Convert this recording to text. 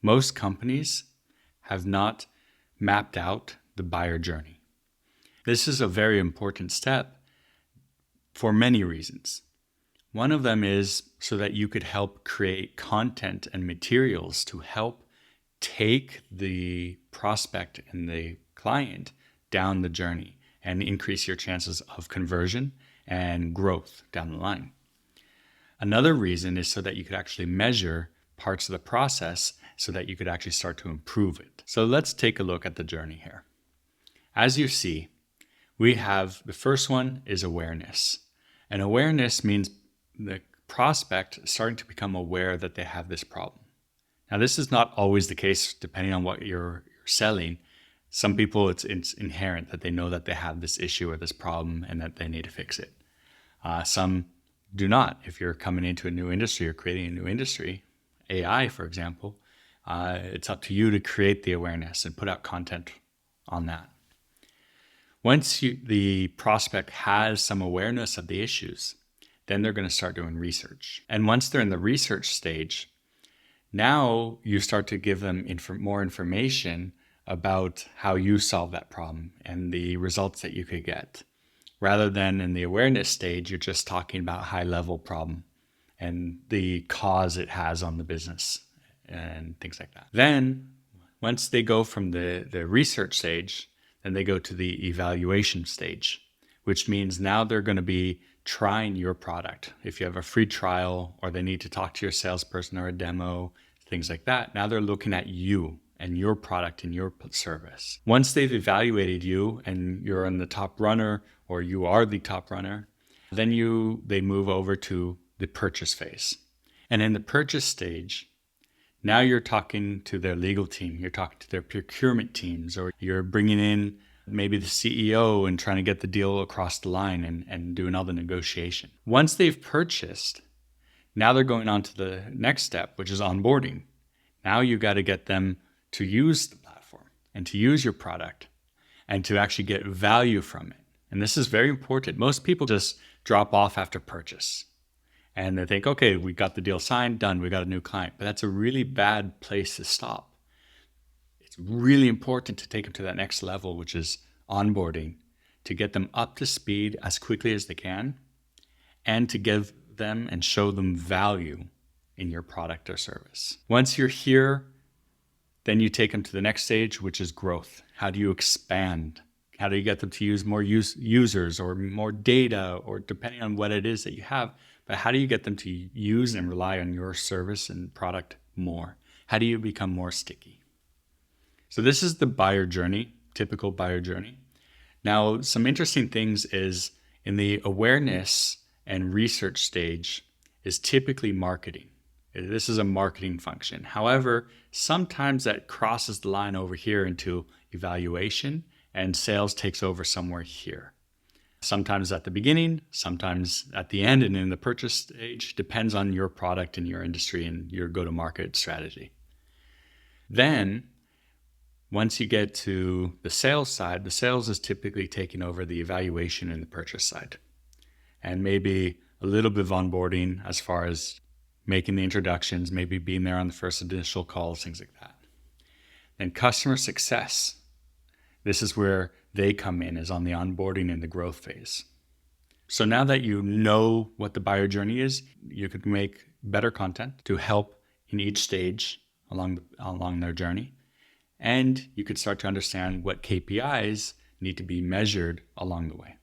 Most companies have not mapped out the buyer journey. This is a very important step for many reasons. One of them is so that you could help create content and materials to help take the prospect and the client down the journey and increase your chances of conversion and growth down the line. Another reason is so that you could actually measure parts of the process so that you could actually start to improve it. So let's take a look at the journey here. As you see, we have the first one is awareness. And awareness means the prospect starting to become aware that they have this problem. Now, this is not always the case depending on what you're selling. Some people, it's inherent that they know that they have this issue or this problem and that they need to fix it. Some do not. If you're coming into a new industry or creating a new industry, AI, for example, it's up to you to create the awareness and put out content on that. Once the prospect has some awareness of the issues, then they're going to start doing research. And once they're in the research stage, now you start to give them more information about how you solve that problem and the results that you could get. Rather than in the awareness stage, you're just talking about high-level problem and the cause it has on the business and things like that. Then, once they go from the research stage, then they go to the evaluation stage, which means now they're going to be trying your product. If you have a free trial or they need to talk to your salesperson or a demo, things like that, now they're looking at you and your product and your service. Once they've evaluated you and you're in the top runner or you are the top runner, then they move over to the purchase phase. And in the purchase stage, now you're talking to their legal team, you're talking to their procurement teams, or you're bringing in maybe the CEO and trying to get the deal across the line and do another negotiation. Once they've purchased, now they're going on to the next step, which is onboarding. Now you got to get them to use the platform and to use your product and to actually get value from it. And this is very important. Most people just drop off after purchase and they think, okay, we got the deal signed, done, we got a new client. But that's a really bad place to stop. It's really important to take them to that next level, which is onboarding, to get them up to speed as quickly as they can and to give them and show them value in your product or service. Once you're here, then you take them to the next stage, which is growth. How do you expand? How do you get them to use more users or more data, or depending on what it is that you have, but how do you get them to use and rely on your service and product more? How do you become more sticky? So this is the buyer journey, typical buyer journey. Now, some interesting things is in the awareness and research stage is typically marketing. This is a marketing function. However, sometimes that crosses the line over here into evaluation and sales takes over somewhere here. Sometimes at the beginning, sometimes at the end and in the purchase stage, depends on your product and your industry and your go-to-market strategy. Then, once you get to the sales side, the sales is typically taking over the evaluation and the purchase side. And maybe a little bit of onboarding as far as making the introductions, maybe being there on the first initial calls, things like that. Then customer success. This is where they come in, is on the onboarding and the growth phase. So now that you know what the buyer journey is, you could make better content to help in each stage along their journey. And you could start to understand what KPIs need to be measured along the way.